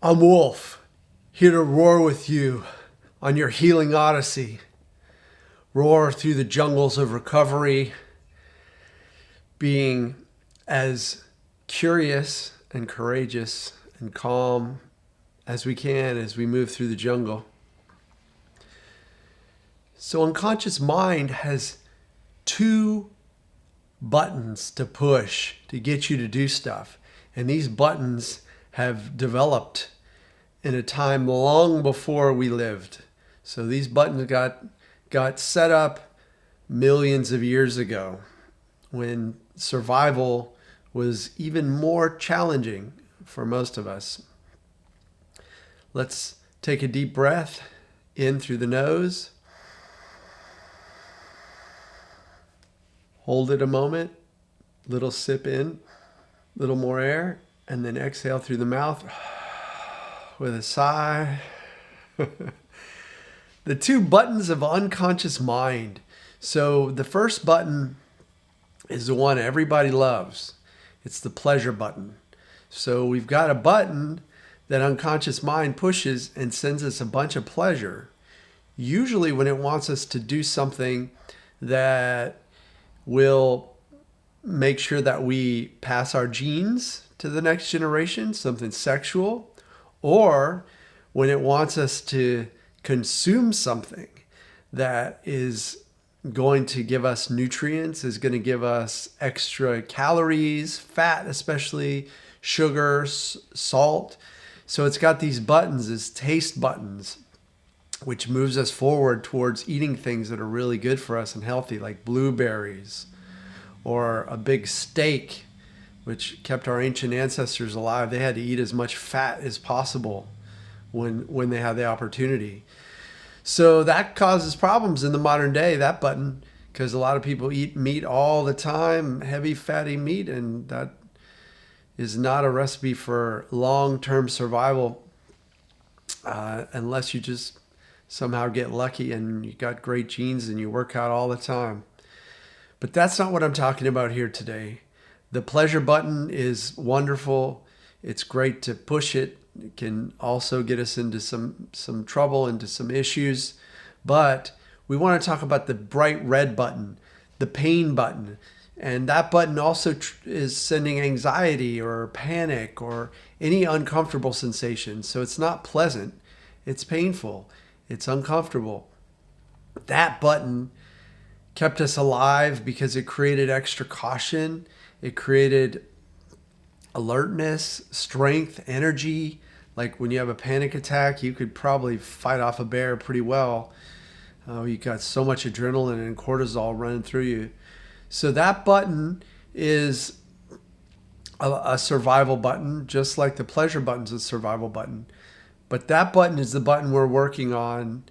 I'm Wolf, here to roar with you on your healing odyssey. Roar through the jungles of recovery, being as curious and courageous and calm as we can as we move through the jungle. So unconscious mind has two buttons to push to get you to do stuff. And these buttons have developed in a time long before we lived. So these buttons got set up millions of years ago when survival was even more challenging for most of us. Let's take a deep breath in through the nose. Hold it a moment, little sip in, little more air, and then exhale through the mouth with a sigh. The two buttons of unconscious mind. So the first button is the one everybody loves. It's the pleasure button. So we've got a button that unconscious mind pushes and sends us a bunch of pleasure. Usually when it wants us to do something that will make sure that we pass our genes to the next generation, something sexual, or when it wants us to consume something that is going to give us nutrients, is going to give us extra calories, fat especially, sugar, salt. So it's got these buttons, as taste buttons, which moves us forward towards eating things that are really good for us and healthy, like blueberries or a big steak, which kept our ancient ancestors alive. They had to eat as much fat as possible when they had the opportunity. So that causes problems in the modern day, that button, because a lot of people eat meat all the time, heavy fatty meat, and that is not a recipe for long-term survival unless you just somehow get lucky and you got great genes and you work out all the time. But that's not what I'm talking about here today. The pleasure button is wonderful. It's great to push it. It can also get us into some trouble, into some issues. But we want to talk about the bright red button, the pain button. And that button also is sending anxiety or panic or any uncomfortable sensation. So it's not pleasant. It's painful. It's uncomfortable. That button kept us alive because it created extra caution. It created alertness, strength, energy. Like when you have a panic attack, you could probably fight off a bear pretty well. You got so much adrenaline and cortisol running through you. So that button is a survival button, just like the pleasure button's a survival button. But that button is the button we're working on,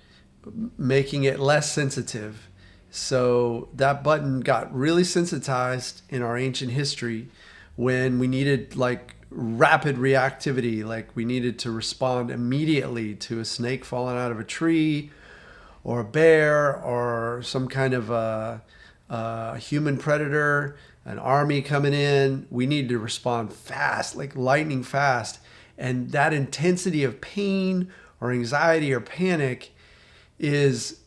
making it less sensitive. So that button got really sensitized in our ancient history when we needed like rapid reactivity, like we needed to respond immediately to a snake falling out of a tree or a bear or some kind of a human predator, an army coming in. We needed to respond fast, like lightning fast. And that intensity of pain or anxiety or panic is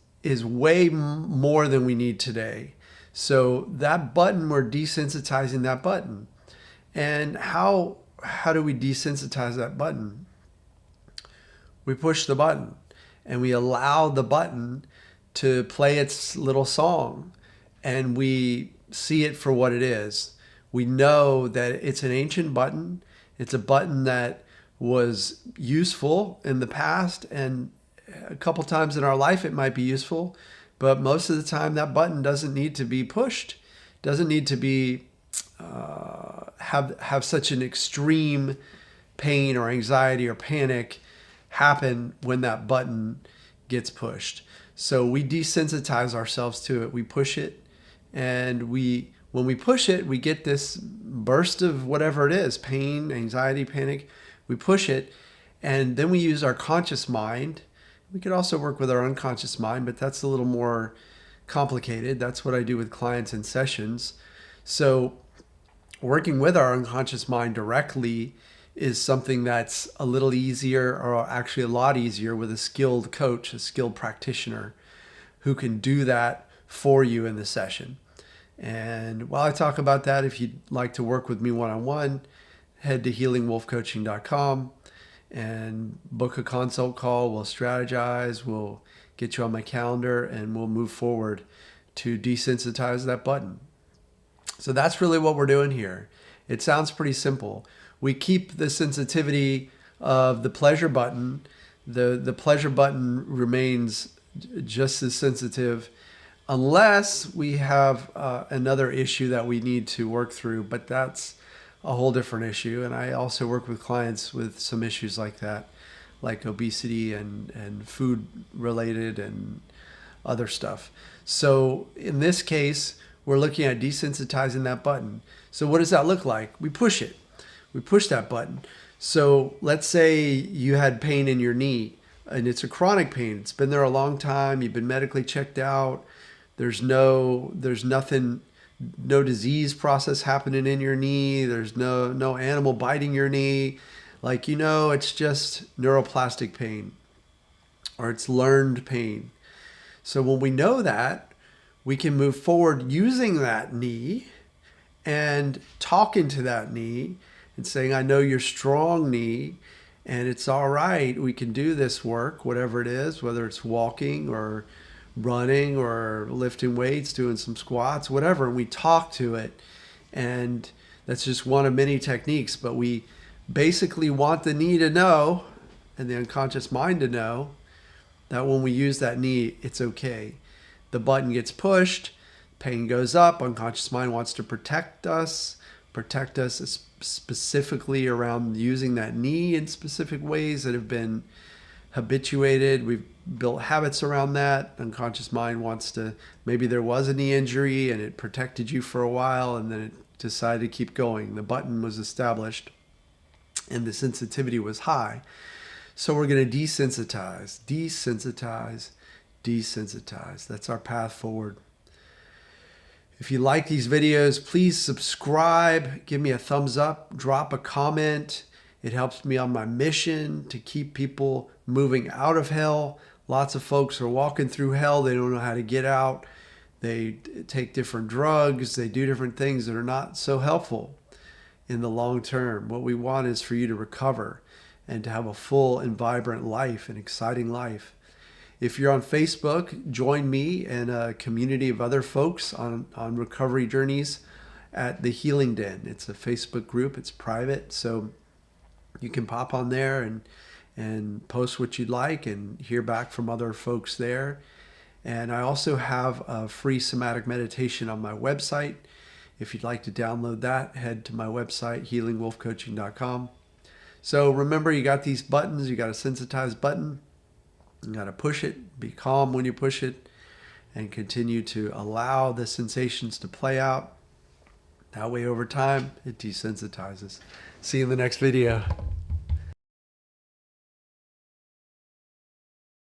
way more than we need today. So that button, we're desensitizing that button. And how do we desensitize that button? We push the button and we allow the button to play its little song, and we see it for what it is. We know that it's an ancient button. It's a button that was useful in the past, and a couple times in our life it might be useful, but most of the time that button doesn't need to be pushed, doesn't need to be have such an extreme pain or anxiety or panic happen when that button gets pushed. So we desensitize ourselves to it. We push it, and when we push it, we get this burst of whatever it is, pain, anxiety, panic. We push it, and then we use our conscious mind. We could also work with our unconscious mind, but that's a little more complicated. That's what I do with clients in sessions. So working with our unconscious mind directly is something that's a little easier, or actually a lot easier, with a skilled coach, a skilled practitioner who can do that for you in the session. And while I talk about that, if you'd like to work with me one-on-one, head to healingwolfcoaching.com and book a consult call. We'll strategize, we'll get you on my calendar, and we'll move forward to desensitize that button. So that's really what we're doing here. It sounds pretty simple. We keep the sensitivity of the pleasure button. The pleasure button remains just as sensitive unless we have another issue that we need to work through, but that's a whole different issue. And I also work with clients with some issues like that, like obesity and food related and other stuff. So in this case, we're looking at desensitizing that button. So what does that look like? We push it. We push that button. So let's say you had pain in your knee, and it's a chronic pain. It's been there a long time. You've been medically checked out. There's nothing, no disease process happening in your knee. There's no animal biting your knee. Like, it's just neuroplastic pain, or it's learned pain. So when we know that, we can move forward using that knee and talking to that knee and saying, I know you're strong, knee, and it's all right. We can do this work, whatever it is, whether it's walking or running or lifting weights, doing some squats, whatever. We talk to it. And that's just one of many techniques. But we basically want the knee to know, and the unconscious mind to know, that when we use that knee, it's okay. The button gets pushed, pain goes up, unconscious mind wants to protect us specifically around using that knee in specific ways that have been habituated. We've built habits around that. Unconscious mind wants to, maybe there was a knee injury and it protected you for a while, and then it decided to keep going. The button was established and the sensitivity was high. So we're going to desensitize. That's our path forward. If you like these videos, please subscribe, give me a thumbs up, drop a comment. It helps me on my mission to keep people moving out of hell. Lots of folks are walking through hell. They don't know how to get out. They take different drugs. They do different things that are not so helpful in the long term. What we want is for you to recover and to have a full and vibrant life, an exciting life. If you're on Facebook, join me and a community of other folks on recovery journeys at the Healing Den. It's a Facebook group. It's private, so you can pop on there and post what you'd like and hear back from other folks there. And I also have a free somatic meditation on my website. If you'd like to download that, head to my website, healingwolfcoaching.com. So remember, you got these buttons. You got a sensitized button. You got to push it, be calm when you push it, and continue to allow the sensations to play out. That way, over time, it desensitizes. See you in the next video.